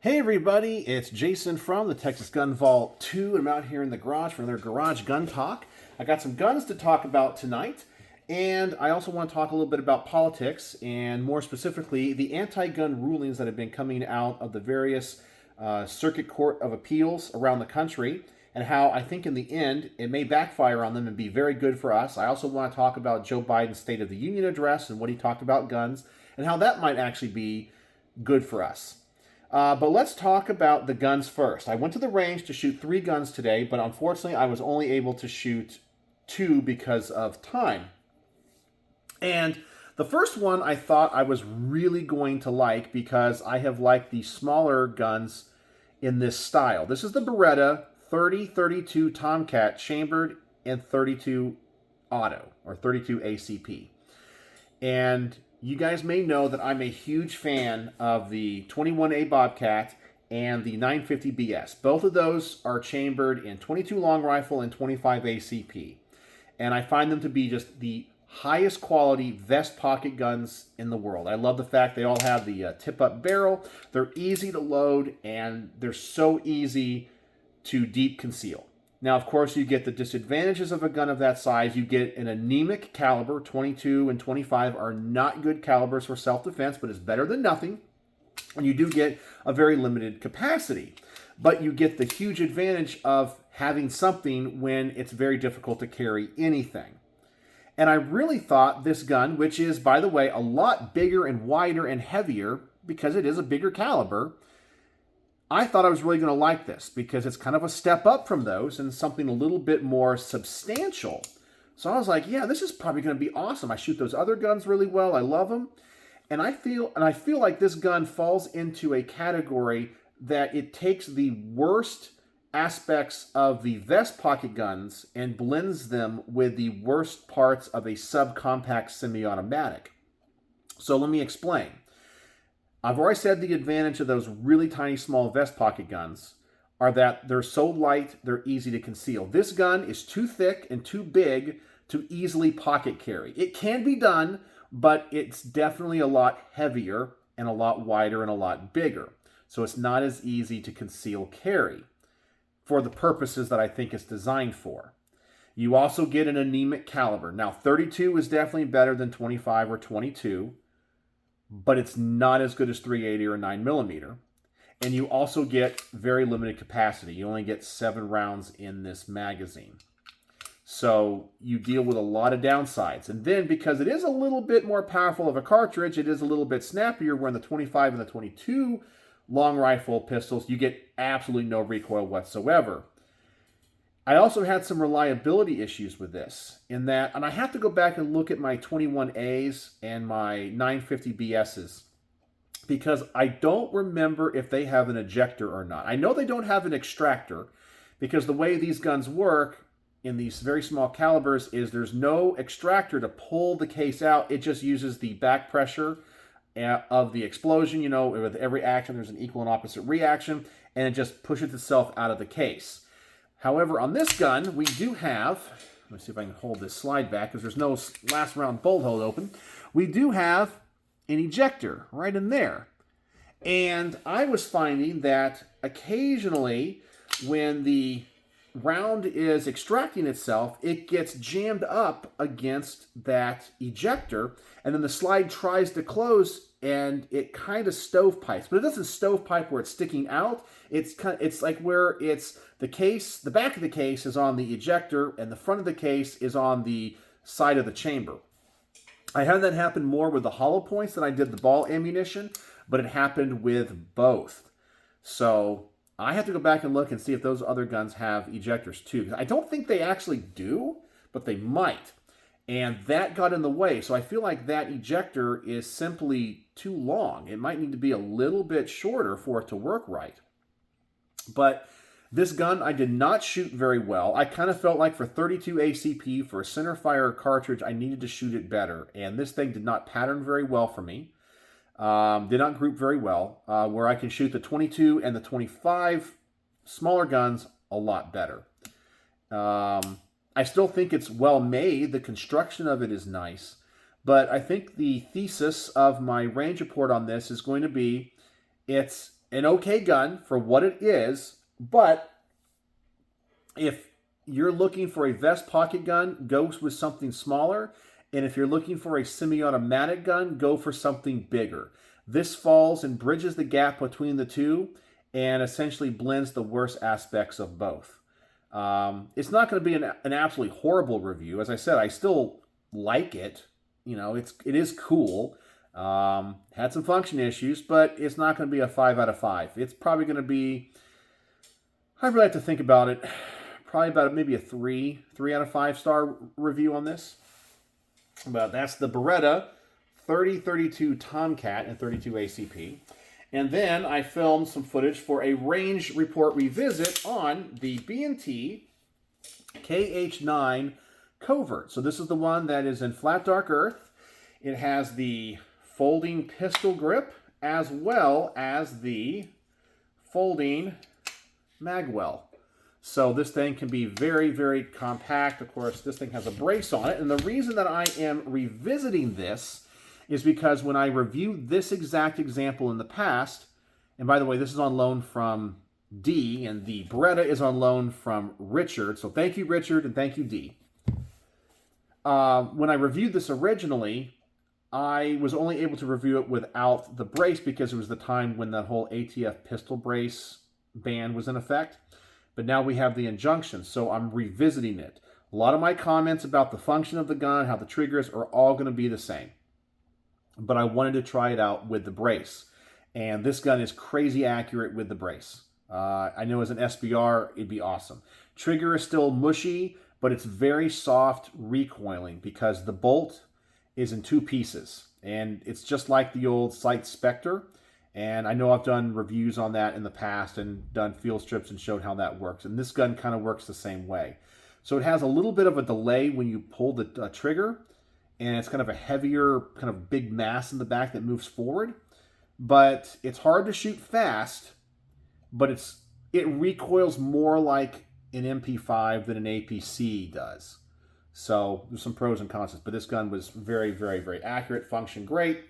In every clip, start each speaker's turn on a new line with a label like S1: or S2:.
S1: Hey everybody, it's Jason from the Texas Gun Vault 2. I'm out here in the garage for another Garage Gun Talk. I got some guns to talk about tonight, and I also want to talk a little bit about politics, and more specifically, the anti-gun rulings that have been coming out of the various Circuit Court of Appeals around the country, and how I think in the end, it may backfire on them and be very good for us. I also want to talk about Joe Biden's State of the Union address and what he talked about guns, and how that might actually be good for us. But let's talk about the guns first. I went to the range to shoot 3 guns today, but unfortunately I was only able to shoot 2 because of time. And the first one I thought I was really going to like because I have liked the smaller guns in this style. This is the Beretta 30-32 Tomcat chambered and 32 auto, or 32 ACP. And you guys may know that I'm a huge fan of the 21A Bobcat and the 950 BS. Both of those are chambered in 22 long rifle and 25 ACP. And I find them to be just the highest quality vest pocket guns in the world. I love the fact they all have the tip-up barrel. They're easy to load, and they're so easy to deep conceal. Now, of course, you get the disadvantages of a gun of that size. You get an anemic caliber. 22 and 25 are not good calibers for self-defense, but it's better than nothing. And you do get a very limited capacity. But you get the huge advantage of having something when it's very difficult to carry anything. And I really thought this gun, which is, by the way, a lot bigger and wider and heavier because it is a bigger caliber, I thought I was really going to like this because it's kind of a step up from those and something a little bit more substantial. So I was like, yeah, this is probably going to be awesome. I shoot those other guns really well. I love them. And I feel like this gun falls into a category that it takes the worst aspects of the vest pocket guns and blends them with the worst parts of a subcompact semi-automatic. So let me explain. I've already said the advantage of those really tiny small vest pocket guns are that they're so light, they're easy to conceal. This gun is too thick and too big to easily pocket carry. It can be done, but it's definitely a lot heavier and a lot wider and a lot bigger. So it's not as easy to conceal carry for the purposes that I think it's designed for. You also get an anemic caliber. Now, 32 is definitely better than 25 or 22. But it's not as good as 380 or 9mm. And you also get very limited capacity. You only get 7 rounds in this magazine. So you deal with a lot of downsides. And then because it is a little bit more powerful of a cartridge, it is a little bit snappier, where in the 25 and the 22 long rifle pistols, you get absolutely no recoil whatsoever. I also had some reliability issues with this in that, and I have to go back and look at my 21As and my 950 BSs because I don't remember if they have an ejector or not. I know they don't have an extractor because the way these guns work in these very small calibers is there's no extractor to pull the case out. It just uses the back pressure of the explosion. You know, with every action, there's an equal and opposite reaction, and it just pushes itself out of the case. However, on this gun, we do have, let me see if I can hold this slide back because there's no last round bolt hole open. We do have an ejector right in there. And I was finding that occasionally when the round is extracting itself, it gets jammed up against that ejector, and then the slide tries to close and it kind of stovepipes, but it doesn't stovepipe where it's sticking out. It's like where it's the case, the back of the case is on the ejector and the front of the case is on the side of the chamber. I had that happen more with the hollow points than I did the ball ammunition, but it happened with both. So I have to go back and look and see if those other guns have ejectors too. I don't think they actually do, but they might. And that got in the way. So I feel like that ejector is simply too long. It might need to be a little bit shorter for it to work right. But this gun I did not shoot very well. I kind of felt like for 32 ACP, for a center fire cartridge, I needed to shoot it better. And this thing did not pattern very well for me. Did not group very well, where I can shoot the 22 and the 25 smaller guns a lot better. I still think it's well made. The construction of it is nice. But I think the thesis of my range report on this is going to be it's an okay gun for what it is, but if you're looking for a vest pocket gun, go with something smaller. And if you're looking for a semi-automatic gun, go for something bigger. This falls and bridges the gap between the two and essentially blends the worst aspects of both. It's not going to be an absolutely horrible review. As I said, I still like it. You know, it is cool. Had some function issues, but it's not going to be a 5 out of 5. It's probably going to be, I'd really like to think about it, probably about maybe a 3 out of 5 star review on this. But that's the Beretta 3032 Tomcat and 32 ACP. And then I filmed some footage for a range report revisit on the B&T KH9 Covert. So this is the one that is in flat dark earth. It has the folding pistol grip as well as the folding magwell. So this thing can be very, very compact. Of course, this thing has a brace on it. And the reason that I am revisiting this is because when I reviewed this exact example in the past, and by the way, this is on loan from D, and the Beretta is on loan from Richard. So thank you, Richard, and thank you, D. When I reviewed this originally, I was only able to review it without the brace because it was the time when that whole ATF pistol brace ban was in effect. But now we have the injunction, so I'm revisiting it. A lot of my comments about the function of the gun, how the triggers are all going to be the same. But I wanted to try it out with the brace. And this gun is crazy accurate with the brace. I know as an SBR, it'd be awesome. Trigger is still mushy, but it's very soft recoiling because the bolt is in 2 pieces. And it's just like the old Sight Spectre. And I know I've done reviews on that in the past and done field strips and showed how that works. And this gun kind of works the same way. So it has a little bit of a delay when you pull the trigger. And it's kind of a heavier, kind of big mass in the back that moves forward. But it's hard to shoot fast, but it recoils more like an MP5 than an APC does. So there's some pros and cons, but this gun was very, very, very accurate, functioned great.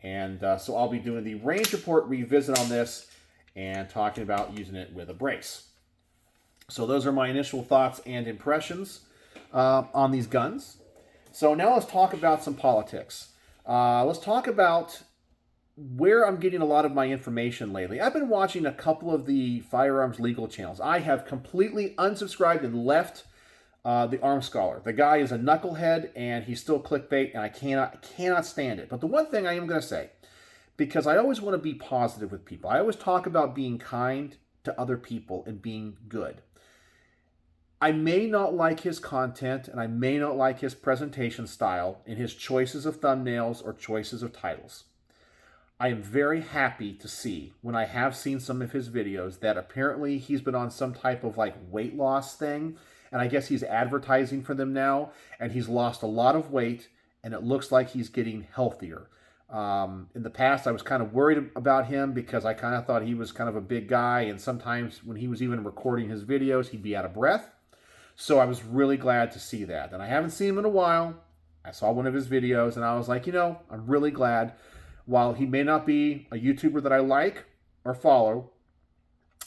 S1: And so I'll be doing the range report revisit on this and talking about using it with a brace. So those are my initial thoughts and impressions on these guns. So now let's talk about some politics. Let's talk about where I'm getting a lot of my information lately. I've been watching a couple of the firearms legal channels. I have completely unsubscribed and left the Arms Scholar. The guy is a knucklehead and he's still clickbait, and I cannot stand it. But the one thing I am going to say, because I always want to be positive with people, I always talk about being kind to other people and being good. I may not like his content and I may not like his presentation style and his choices of thumbnails or choices of titles. I am very happy to see, when I have seen some of his videos, that apparently he's been on some type of like weight loss thing, and I guess he's advertising for them now, and he's lost a lot of weight, and it looks like he's getting healthier. In the past, I was kind of worried about him because I kind of thought he was kind of a big guy, and sometimes when he was even recording his videos, he'd be out of breath. So I was really glad to see that. And I haven't seen him in a while. I saw one of his videos, and I was like, you know, I'm really glad. While he may not be a YouTuber that I like or follow,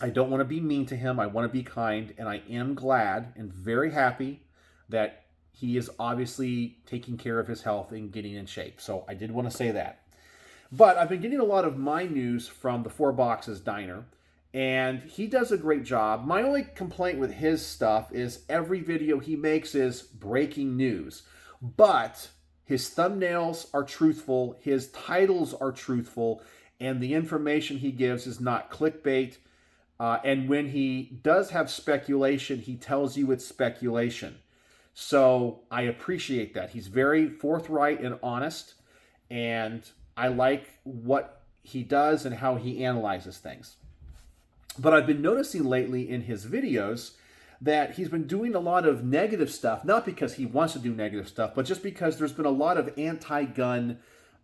S1: I don't want to be mean to him. I want to be kind, and I am glad and very happy that he is obviously taking care of his health and getting in shape. So I did want to say that. But I've been getting a lot of my news from the Four Boxes Diner, and he does a great job. My only complaint with his stuff is every video he makes is breaking news. But his thumbnails are truthful, his titles are truthful, and the information he gives is not clickbait. And when he does have speculation, he tells you it's speculation. So I appreciate that. He's very forthright and honest, and I like what he does and how he analyzes things. But I've been noticing lately in his videos that he's been doing a lot of negative stuff, not because he wants to do negative stuff, but just because there's been a lot of anti-gun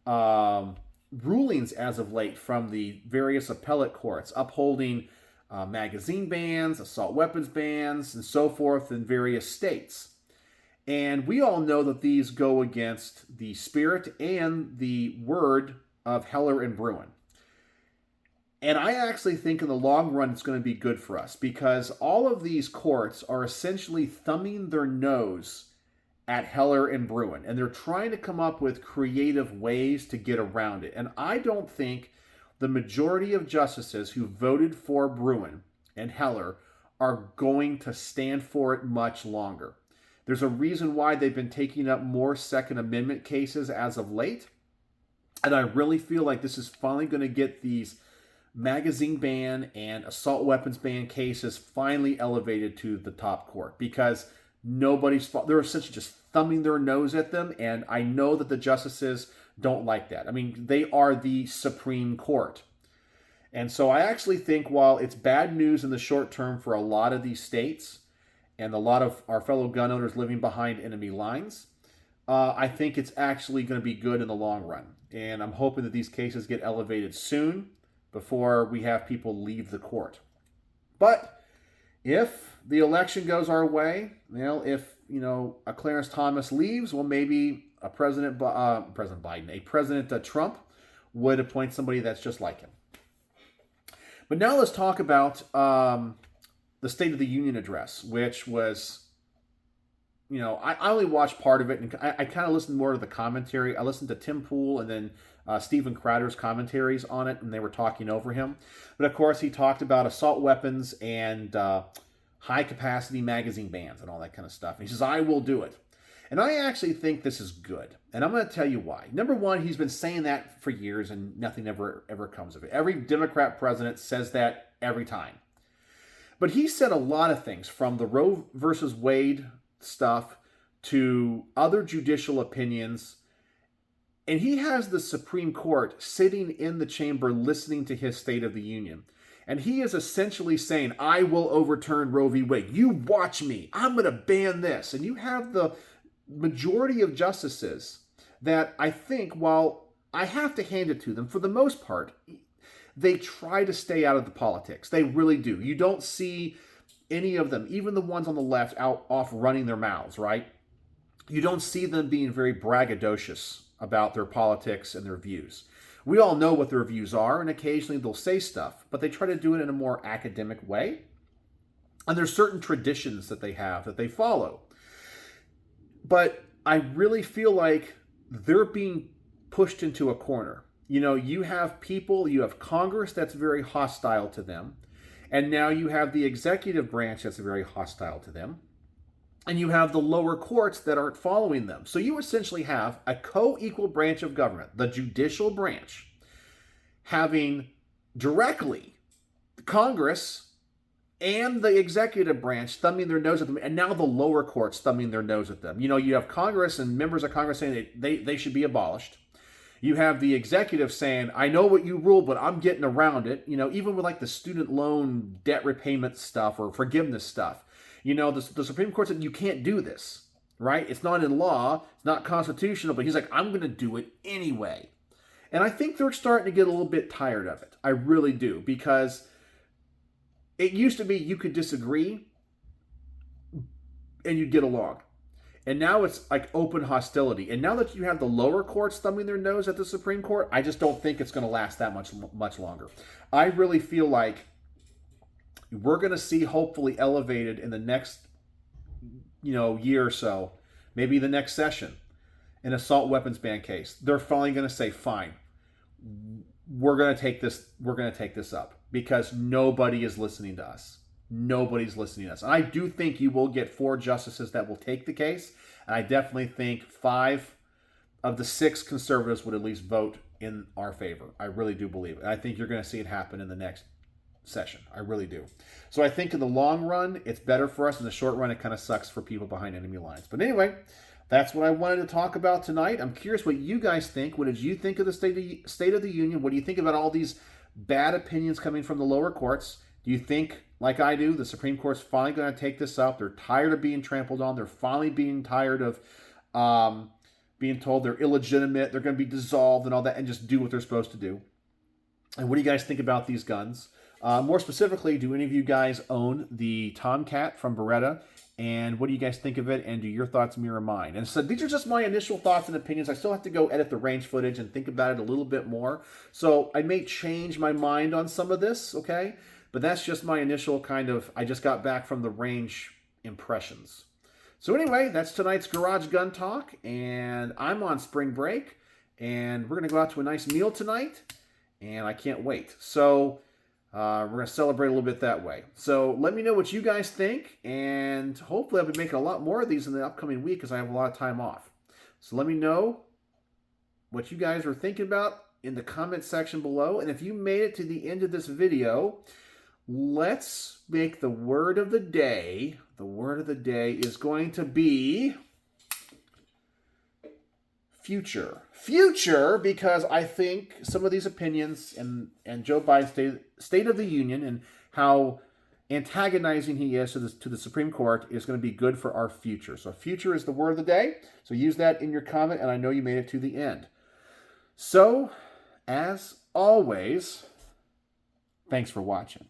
S1: rulings as of late from the various appellate courts, upholding magazine bans, assault weapons bans, and so forth in various states. And we all know that these go against the spirit and the word of Heller and Bruin. And I actually think in the long run it's going to be good for us, because all of these courts are essentially thumbing their nose at Heller and Bruen, and they're trying to come up with creative ways to get around it. And I don't think the majority of justices who voted for Bruen and Heller are going to stand for it much longer. There's a reason why they've been taking up more Second Amendment cases as of late. And I really feel like this is finally going to get these magazine ban and assault weapons ban cases finally elevated to the top court, because they're essentially just thumbing their nose at them. And I know that the justices don't like that. I mean, they are the Supreme Court. And so I actually think, while it's bad news in the short term for a lot of these states and a lot of our fellow gun owners living behind enemy lines, I think it's actually going to be good in the long run. And I'm hoping that these cases get elevated soon before we have people leave the court. But if the election goes our way, if a Clarence Thomas leaves, well, maybe a President Trump would appoint somebody that's just like him. But now let's talk about the State of the Union address, which was, I only watched part of it, and I kind of listened more to the commentary. I listened to Tim Pool and then Stephen Crowder's commentaries on it, and they were talking over him. But of course, he talked about assault weapons and high-capacity magazine bans and all that kind of stuff. And he says, I will do it. And I actually think this is good. And I'm going to tell you why. Number one, he's been saying that for years, and nothing ever comes of it. Every Democrat president says that every time. But he said a lot of things, from the Roe versus Wade stuff to other judicial opinions. And he has the Supreme Court sitting in the chamber listening to his State of the Union. And he is essentially saying, I will overturn Roe v. Wade. You watch me. I'm going to ban this. And you have the majority of justices that, I think, while I have to hand it to them, for the most part, they try to stay out of the politics. They really do. You don't see any of them, even the ones on the left, off running their mouths, right? You don't see them being very braggadocious about their politics and their views. We all know what their views are, and occasionally they'll say stuff, but they try to do it in a more academic way. And there's certain traditions that they have that they follow. But I really feel like they're being pushed into a corner. You have Congress that's very hostile to them. And now you have the executive branch that's very hostile to them. And you have the lower courts that aren't following them. So you essentially have a co-equal branch of government, the judicial branch, having directly Congress and the executive branch thumbing their nose at them, and now the lower courts thumbing their nose at them. You have Congress and members of Congress saying they should be abolished. You have the executive saying, I know what you ruled, but I'm getting around it. Even with like the student loan debt repayment stuff or forgiveness stuff. The Supreme Court said you can't do this, right? It's not in law, it's not constitutional, but he's like, I'm going to do it anyway. And I think they're starting to get a little bit tired of it. I really do, because it used to be you could disagree and you'd get along. And now it's like open hostility. And now that you have the lower courts thumbing their nose at the Supreme Court, I just don't think it's going to last that much longer. I really feel like we're going to see, hopefully elevated in the next, year or so, maybe the next session, an assault weapons ban case. They're finally going to say, fine, we're going to take this up, because nobody is listening to us. Nobody's listening to us. And I do think you will get 4 justices that will take the case. And I definitely think 5 of the 6 conservatives would at least vote in our favor. I really do believe it. And I think you're going to see it happen in the next session. I really do. So I think in the long run, it's better for us. In the short run, it kind of sucks for people behind enemy lines. But anyway, that's what I wanted to talk about tonight. I'm curious what you guys think. What did you think of the State of the Union? What do you think about all these bad opinions coming from the lower courts? Do you think, like I do, the Supreme Court's finally going to take this up? They're tired of being trampled on. They're finally being tired of being told they're illegitimate. They're going to be dissolved and all that, and just do what they're supposed to do. And what do you guys think about these guns? More specifically, do any of you guys own the Tomcat from Beretta? And what do you guys think of it? And do your thoughts mirror mine? And so these are just my initial thoughts and opinions. I still have to go edit the range footage and think about it a little bit more. So I may change my mind on some of this, okay? But that's just my initial kind of, I just got back from the range impressions. So anyway, that's tonight's Garage Gun Talk. And I'm on spring break. And we're going to go out to a nice meal tonight. And I can't wait. So we're going to celebrate a little bit that way. So let me know what you guys think. And hopefully I'll be making a lot more of these in the upcoming week because I have a lot of time off. So let me know what you guys are thinking about in the comment section below. And if you made it to the end of this video, let's make the word of the day. The word of the day is going to be future. Future, because I think some of these opinions and Joe Biden's State of the Union and how antagonizing he is to the Supreme Court is going to be good for our future. So future is the word of the day. So use that in your comment, and I know you made it to the end. So, as always, thanks for watching.